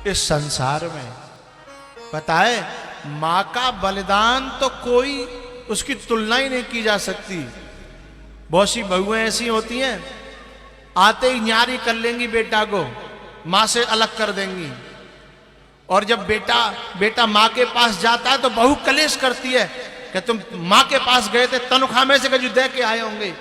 इस संसार में। पता है, मां का बलिदान तो कोई उसकी तुलना ही नहीं की जा सकती। बहुत सी बहुएं ऐसी होती हैं, आते ही न्यारी कर लेंगी बेटा को, मां से अलग कर देंगी। और जब बेटा मां के पास जाता है तो बहू कलेश करती है कि तुम मां के पास गए थे, तनख्वाह में से जो दे के आए होंगे।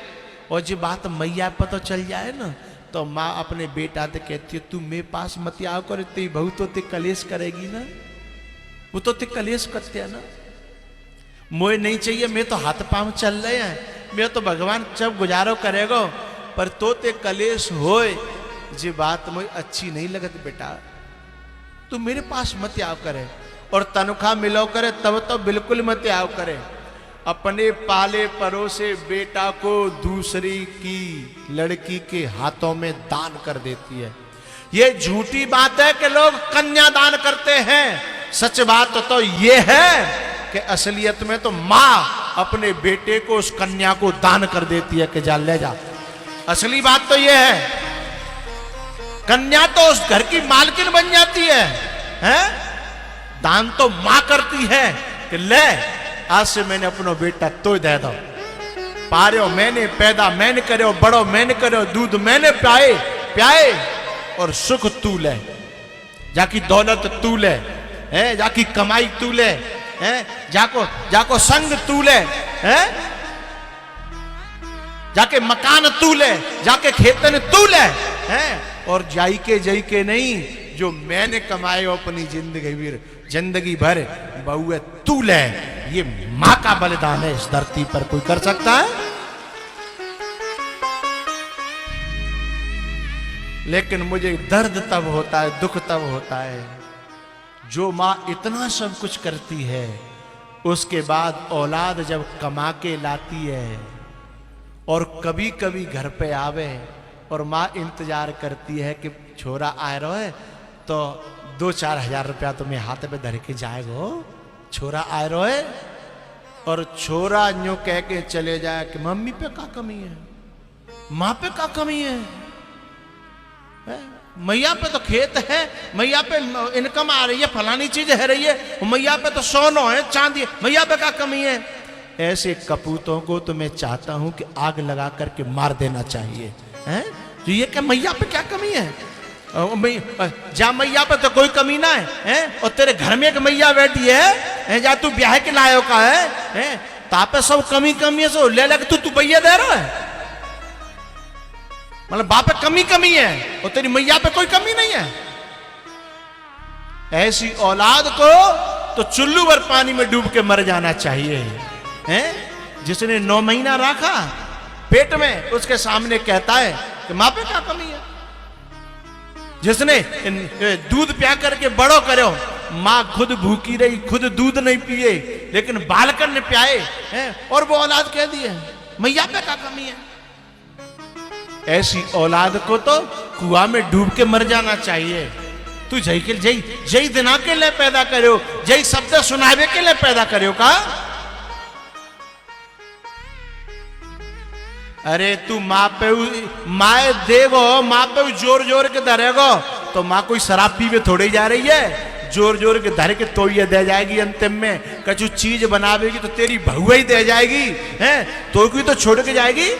और जो बात मैया पर तो चल जाए ना, तो माँ अपने बेटा से कहती है तू मेरे पास मत आओ कर, तेरी बहू तो ते कलेश करेगी ना, वो तो ते कलेश करते है ना। मोए नहीं चाहिए, मैं तो हाथ पांव चल रहे हैं, मैं तो भगवान जब गुजारो करेगो, पर तो ते कलेश होए जी बात मुझे अच्छी नहीं लगती बेटा, तू मेरे पास मत आओ करे। और तनख्वाह मिलो करे तब तो बिल्कुल मत आओ करे। अपने पाले परोसे बेटा को दूसरी की लड़की के हाथों में दान कर देती है। ये झूठी बात है कि लोग कन्या दान करते हैं। सच बात तो ये है कि असलियत में तो मां अपने बेटे को उस कन्या को दान कर देती है कि जा ले जा। असली बात तो ये है, कन्या तो उस घर की मालकिन बन जाती है, हैं? दान तो मां करती है कि ले आज से मैंने अपनो बेटा तो दे दो, पारो मैंने पैदा मैंने करो, बड़ो मैंने करो, दूध मैंने प्याए और सुख तू ले, जाकी दौलत तू ले, हैं? जाकी कमाई तू ले, हैं? जाको संग तू ले, हैं? जाके मकान तू ले, जाके खेतन तू ले, हैं? और जाई के नहीं, जो मैंने कमाए हो अपनी जिंदगी भर बहुए तू ले। ये मां का बलिदान है, इस धरती पर कोई कर सकता है? लेकिन मुझे दर्द तब होता है, दुख तब होता है, जो मां इतना सब कुछ करती है, उसके बाद औलाद जब कमा के लाती है और कभी कभी घर पे आवे और मां इंतजार करती है कि छोरा आ रहा है तो 2-4 हजार रुपया तुम्हें हाथ पे धर के जाएगो, छोरा आ रहा है। और छोरा यूं कह के चले जाए कि मम्मी पे क्या कमी है, मां पे क्या कमी है? मैया पे तो खेत है, मैया पे इनकम आ रही है, फलानी चीज है रही है, मैया पे तो सोना है, चांदी है, मैया पे क्या कमी है? ऐसे कपूतों को तो मैं चाहता हूं कि आग लगा करके मार देना चाहिए, हैं? तो ये क्या मैया पे क्या कमी है? जा मैया पे तो कोई कमी ना है, और तेरे घर में एक मैया बैठी है, जा तू ब्याह के लायो का है, तापे सब कमी है, सो ले लग तू भैया दे रहा है, मतलब बाप पे कमी है और तेरी मैया पे कोई कमी नहीं है। ऐसी औलाद को तो चुल्लू भर पानी में डूब के मर जाना चाहिए, हैं? जिसने 9 महीना रखा पेट में, उसके सामने कहता है कि मां पे क्या कमी है? जिसने दूध प्या करके बड़ो करो, मां खुद भूखी रही, खुद दूध नहीं पिए, लेकिन बालकन ने प्याए, हैं? और वो औलाद कह दी है मैया पे क्या कमी है? ऐसी औलाद को तो कुआं में डूब के मर जाना चाहिए। तू जय दिना के लिए पैदा करो, जय शब्द सुनावे के लिए पैदा करो का? अरे तू माए देगो, माँ पे जोर के धरेगो तो माँ कोई शराब पीवे थोड़ी जा रही है, जोर के धर के तो ये दे जाएगी। अंतिम में कछु चीज बनावेगी तो तेरी बहु ही दे जाएगी, हैं? तो कोई तो छोड़ के जाएगी।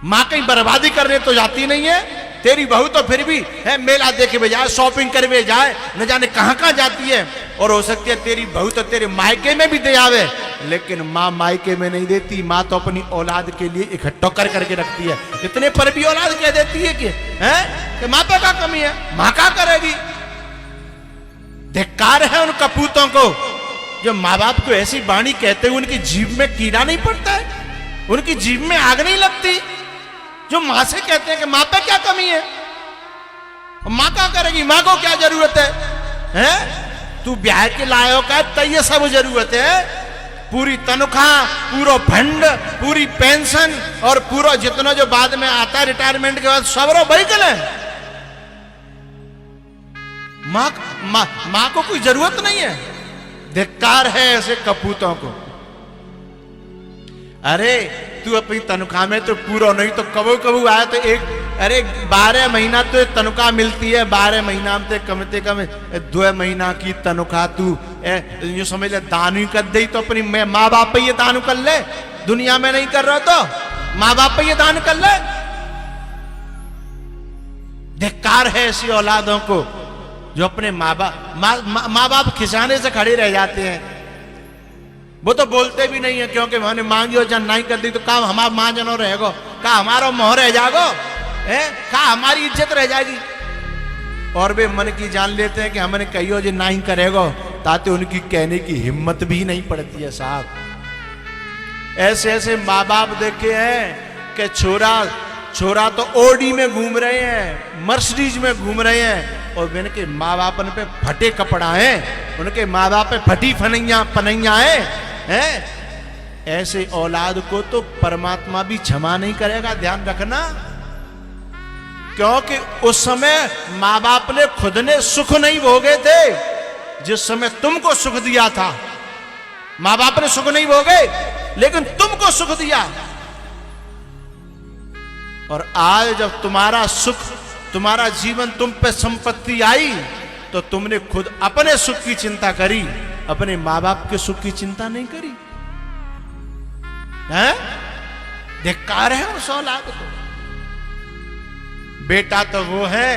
माँ कहीं बर्बादी करने तो जाती नहीं है, तेरी बहू तो फिर भी है मेला देखे भी जाए, शॉपिंग करवे जाए, न जाने कहां जाती है। और हो सकती है तेरी बहू तो तेरे मायके में भी दे आवे, लेकिन माँ मायके में नहीं देती। माँ तो अपनी औलाद के लिए इकट्ठा करके रखती है। इतने पर भी औलाद कह देती है कि माँ पे क्या कमी है, माँ क्या करेगी? धिक्कार है उन कपूतों को जो माँ बाप को ऐसी वाणी कहते हुए उनकी जीभ में कीड़ा नहीं पड़ता है, उनकी जीभ में आग नहीं लगती, जो मां से कहते हैं कि मां पे क्या कमी है, मां क्या करेगी, मां को क्या जरूरत है, हैं? तू ब्याह के लायो का तो ये सब जरूरत है, पूरी तनख्वाह, पूरा फंड, पूरी पेंशन और पूरा जितना जो बाद में आता है रिटायरमेंट के बाद सब रो बहीकल है। मां को कोई जरूरत नहीं है। धिक्कार है ऐसे कपूतों को। अरे तू अपनी तनख्वाह में तो पूरा नहीं तो कबू कबू आया तो एक, अरे 12 महीना तो तनख्वाह मिलती है, 12 महीना में कम से कम 2 महीना की तनख्वाह तू यूं समझ ले दान ही कर दे, तो अपनी माँ बाप पे ये दान कर ले, दुनिया में नहीं कर रहा तो माँ बाप पे ये दान कर ले। धिक्कार है ऐसी औलादों को जो अपने माँ बाप खिसाने से खड़े रह जाते हैं। वो तो बोलते भी नहीं है, क्योंकि मैंने मांगी और जन नहीं कर दी तो काम हमारा मां जनो रहेगो, का हमारा मोह रह जागो है, का हमारी इज्जत रह जाएगी। और वे मन की जान लेते हैं कि हमने कहियो जो नहीं करेगो, ताते उनकी कहने की हिम्मत भी नहीं पड़ती है साहब। ऐसे ऐसे माँ बाप देखे हैं कि छोरा तो ओडी में घूम रहे हैं, मर्सिडीज में घूम रहे हैं, और उनके माँ बाप पे फटे कपड़ा है, उनके माँ बाप पे फटी पनैया है। ऐसे औलाद को तो परमात्मा भी क्षमा नहीं करेगा, ध्यान रखना। क्योंकि उस समय माँ बाप ने खुद ने सुख नहीं भोगे थे जिस समय तुमको सुख दिया था। माँ बाप ने सुख नहीं भोगे लेकिन तुमको सुख दिया, और आज जब तुम्हारा सुख, तुम्हारा जीवन तुम पे संपत्ति आई तो तुमने खुद अपने सुख की चिंता करी, अपने माँ बाप के सुख की चिंता नहीं करी है। धिक्कार है उस औलाद को। बेटा तो वो है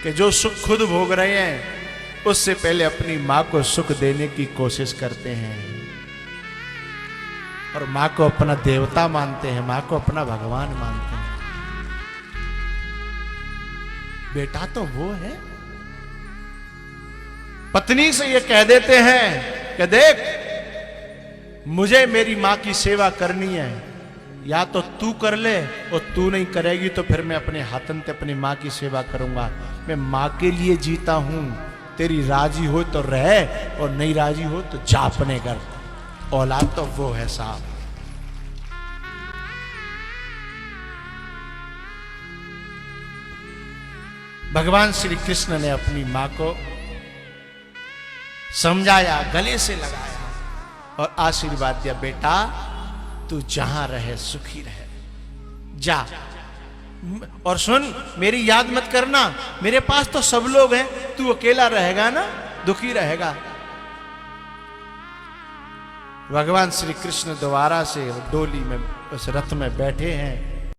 कि जो सुख खुद भोग रहे हैं उससे पहले अपनी मां को सुख देने की कोशिश करते हैं, और मां को अपना देवता मानते हैं, मां को अपना भगवान मानते हैं। बेटा तो वो है। पत्नी से ये कह देते हैं कि देख मुझे मेरी मां की सेवा करनी है, या तो तू कर ले, और तू नहीं करेगी तो फिर मैं अपने हाथन से अपनी मां की सेवा करूंगा। मैं मां के लिए जीता हूं, तेरी राजी हो तो रह और नहीं राजी हो तो जा अपने घर। औलाद तो वो है साहब। भगवान श्री कृष्ण ने अपनी मां को समझाया, गले से लगाया और आशीर्वाद दिया, बेटा तू जहां रहे सुखी रहे, जा। और सुन, मेरी याद मत करना, मेरे पास तो सब लोग हैं, तू अकेला रहेगा ना, दुखी रहेगा। भगवान श्री कृष्ण दोबारा से डोली में, उस रथ में बैठे हैं